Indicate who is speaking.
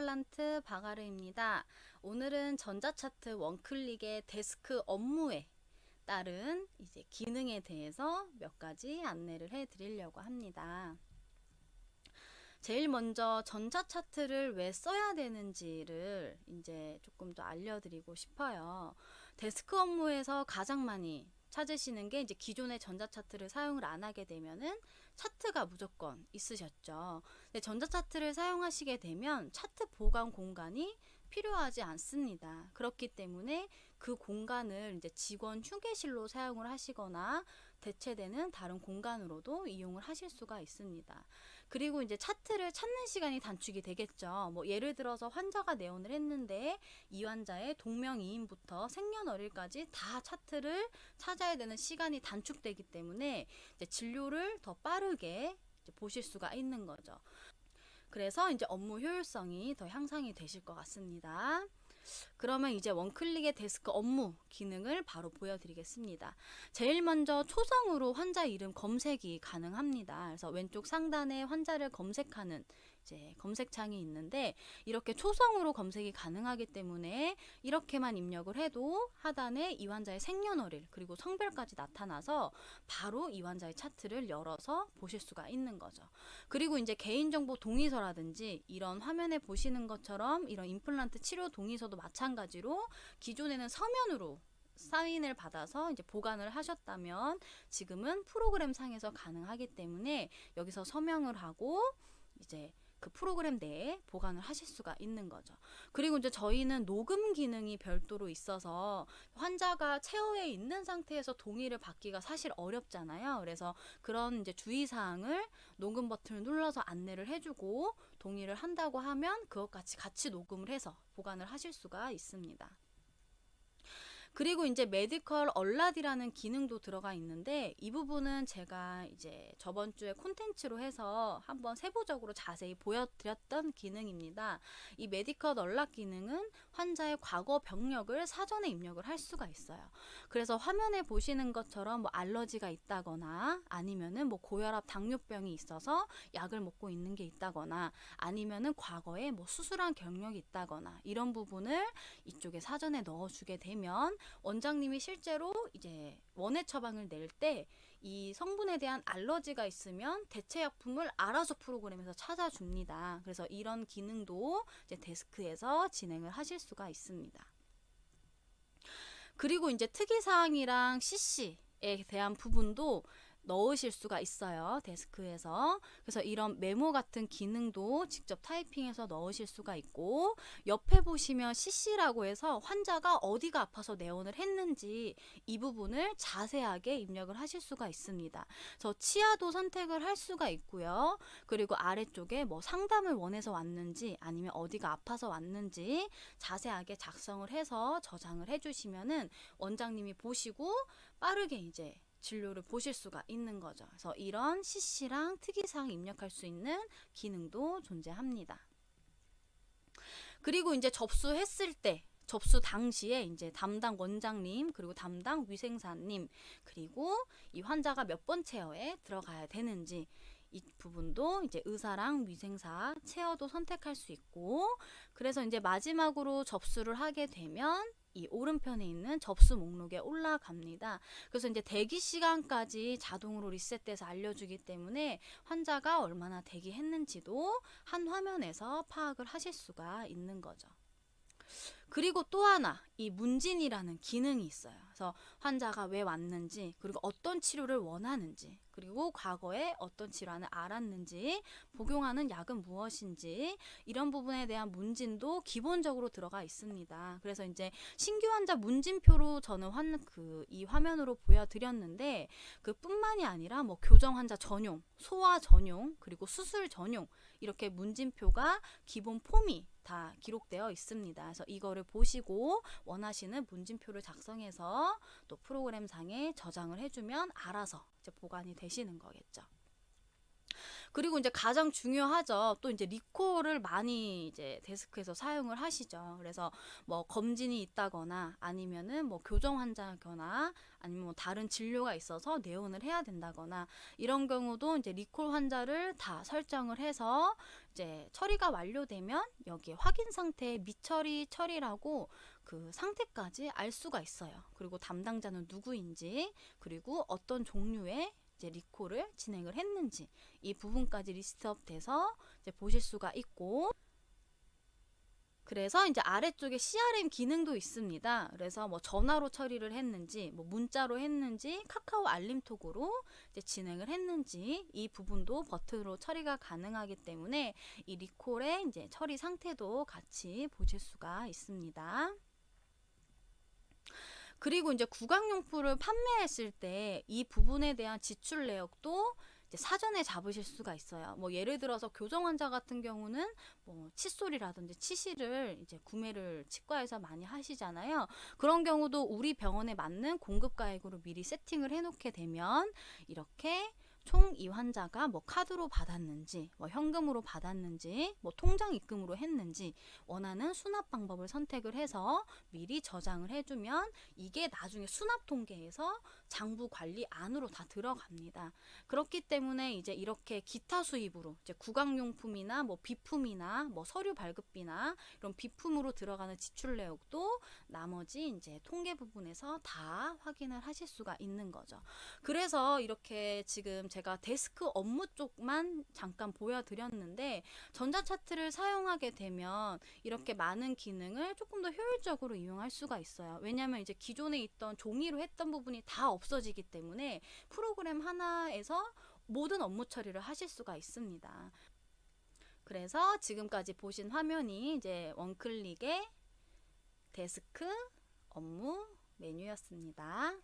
Speaker 1: 임플란트 박아르입니다. 오늘은 전자차트 원클릭의 데스크 업무에 따른 이제 기능에 대해서 몇 가지 안내를 해 드리려고 합니다. 제일 먼저 전자차트를 왜 써야 되는지를 이제 조금 더 알려드리고 싶어요. 데스크 업무에서 가장 많이 찾으시는 게 이제 기존의 전자차트를 사용을 안 하게 되면은 차트가 무조건 있으셨죠. 근데 전자차트를 사용하시게 되면 차트 보관 공간이 필요하지 않습니다. 그렇기 때문에 그 공간을 이제 직원 휴게실로 사용을 하시거나 대체되는 다른 공간으로도 이용을 하실 수가 있습니다. 그리고 이제 차트를 찾는 시간이 단축이 되겠죠. 뭐 예를 들어서 환자가 내원을 했는데 이 환자의 동명이인부터 생년월일까지 다 차트를 찾아야 되는 시간이 단축되기 때문에 이제 진료를 더 빠르게 이제 보실 수가 있는 거죠. 그래서 이제 업무 효율성이 더 향상이 되실 것 같습니다. 그러면 이제 원클릭의 데스크 업무 기능을 바로 보여드리겠습니다. 제일 먼저 초성으로 환자 이름 검색이 가능합니다. 그래서 왼쪽 상단에 환자를 검색하는 이제 검색창이 있는데 이렇게 초성으로 검색이 가능하기 때문에 이렇게만 입력을 해도 하단에 이 환자의 생년월일 그리고 성별까지 나타나서 바로 이 환자의 차트를 열어서 보실 수가 있는 거죠. 그리고 이제 개인정보 동의서라든지 이런 화면에 보시는 것처럼 이런 임플란트 치료 동의서도 마찬가지로 기존에는 서면으로 사인을 받아서 이제 보관을 하셨다면 지금은 프로그램 상에서 가능하기 때문에 여기서 서명을 하고 이제 그 프로그램 내에 보관을 하실 수가 있는 거죠. 그리고 이제 저희는 녹음 기능이 별도로 있어서 환자가 체어에 있는 상태에서 동의를 받기가 사실 어렵잖아요. 그래서 그런 이제 주의사항을 녹음 버튼을 눌러서 안내를 해주고 동의를 한다고 하면 그것같이 같이 녹음을 해서 보관을 하실 수가 있습니다. 그리고 이제 메디컬 얼랏이라는 기능도 들어가 있는데 이 부분은 제가 이제 저번 주에 콘텐츠로 해서 한번 세부적으로 자세히 보여드렸던 기능입니다. 이 메디컬 얼랏 기능은 환자의 과거 병력을 사전에 입력을 할 수가 있어요. 그래서 화면에 보시는 것처럼 뭐 알러지가 있다거나 아니면은 뭐 고혈압 당뇨병이 있어서 약을 먹고 있는 게 있다거나 아니면은 과거에 뭐 수술한 경력이 있다거나 이런 부분을 이쪽에 사전에 넣어주게 되면 원장님이 실제로 이제 원해 처방을 낼 때 이 성분에 대한 알러지가 있으면 대체 약품을 알아서 프로그램에서 찾아줍니다. 그래서 이런 기능도 이제 데스크에서 진행을 하실 수가 있습니다. 그리고 이제 특이사항이랑 CC에 대한 부분도 넣으실 수가 있어요. 데스크에서. 그래서 이런 메모 같은 기능도 직접 타이핑해서 넣으실 수가 있고 옆에 보시면 CC라고 해서 환자가 어디가 아파서 내원을 했는지 이 부분을 자세하게 입력을 하실 수가 있습니다. 그래서 치아도 선택을 할 수가 있고요. 그리고 아래쪽에 뭐 상담을 원해서 왔는지 아니면 어디가 아파서 왔는지 자세하게 작성을 해서 저장을 해주시면은 원장님이 보시고 빠르게 이제 진료를 보실 수가 있는 거죠. 그래서 이런 CC랑 특이사항 입력할 수 있는 기능도 존재합니다. 그리고 이제 접수했을 때 접수 당시에 이제 담당 원장님 그리고 담당 위생사님 그리고 이 환자가 몇 번 체어에 들어가야 되는지 이 부분도 이제 의사랑 위생사 체어도 선택할 수 있고 그래서 이제 마지막으로 접수를 하게 되면 이 오른편에 있는 접수 목록에 올라갑니다. 그래서 이제 대기 시간까지 자동으로 리셋돼서 알려주기 때문에 환자가 얼마나 대기했는지도 한 화면에서 파악을 하실 수가 있는 거죠. 그리고 또 하나 이 문진이라는 기능이 있어요. 그래서 환자가 왜 왔는지 그리고 어떤 치료를 원하는지 그리고 과거에 어떤 질환을 알았는지 복용하는 약은 무엇인지 이런 부분에 대한 문진도 기본적으로 들어가 있습니다. 그래서 이제 신규 환자 문진표로 저는 이 화면으로 보여드렸는데 그뿐만이 아니라 뭐 교정 환자 전용, 소아 전용 그리고 수술 전용 이렇게 문진표가 기본 폼이 다 기록되어 있습니다. 그래서 이거를 보시고 원하시는 문진표를 작성해서 또 프로그램상에 저장을 해주면 알아서 이제 보관이 되시는 거겠죠. 그리고 이제 가장 중요하죠. 또 이제 리콜을 많이 이제 데스크에서 사용을 하시죠. 그래서 뭐 검진이 있다거나 아니면은 뭐 교정 환자거나 아니면 뭐 다른 진료가 있어서 내원을 해야 된다거나 이런 경우도 이제 리콜 환자를 다 설정을 해서 이제 처리가 완료되면 여기에 확인 상태의 미처리 처리라고 그 상태까지 알 수가 있어요. 그리고 담당자는 누구인지, 그리고 어떤 종류의 이제 리콜을 진행을 했는지 이 부분까지 리스트업 돼서 이제 보실 수가 있고, 그래서 이제 아래쪽에 CRM 기능도 있습니다. 그래서 뭐 전화로 처리를 했는지, 뭐 문자로 했는지, 카카오 알림톡으로 이제 진행을 했는지 이 부분도 버튼으로 처리가 가능하기 때문에 이 리콜의 이제 처리 상태도 같이 보실 수가 있습니다. 그리고 이제 구강용품을 판매했을 때 이 부분에 대한 지출 내역도 이제 사전에 잡으실 수가 있어요. 뭐 예를 들어서 교정 환자 같은 경우는 뭐 칫솔이라든지 치실을 이제 구매를 치과에서 많이 하시잖아요. 그런 경우도 우리 병원에 맞는 공급 가액으로 미리 세팅을 해놓게 되면 이렇게 총 이 환자가 뭐 카드로 받았는지, 뭐 현금으로 받았는지, 뭐 통장 입금으로 했는지 원하는 수납 방법을 선택을 해서 미리 저장을 해주면 이게 나중에 수납 통계에서 장부 관리 안으로 다 들어갑니다. 그렇기 때문에 이제 이렇게 기타 수입으로 이제 구강용품이나 뭐 비품이나 뭐 서류 발급비나 이런 비품으로 들어가는 지출 내역도 나머지 이제 통계 부분에서 다 확인을 하실 수가 있는 거죠. 그래서 이렇게 지금 제가 데스크 업무 쪽만 잠깐 보여드렸는데 전자차트를 사용하게 되면 이렇게 많은 기능을 조금 더 효율적으로 이용할 수가 있어요. 왜냐하면 이제 기존에 있던 종이로 했던 부분이 다 없어지기 때문에 프로그램 하나에서 모든 업무 처리를 하실 수가 있습니다. 그래서 지금까지 보신 화면이 이제 원클릭의 데스크 업무 메뉴였습니다.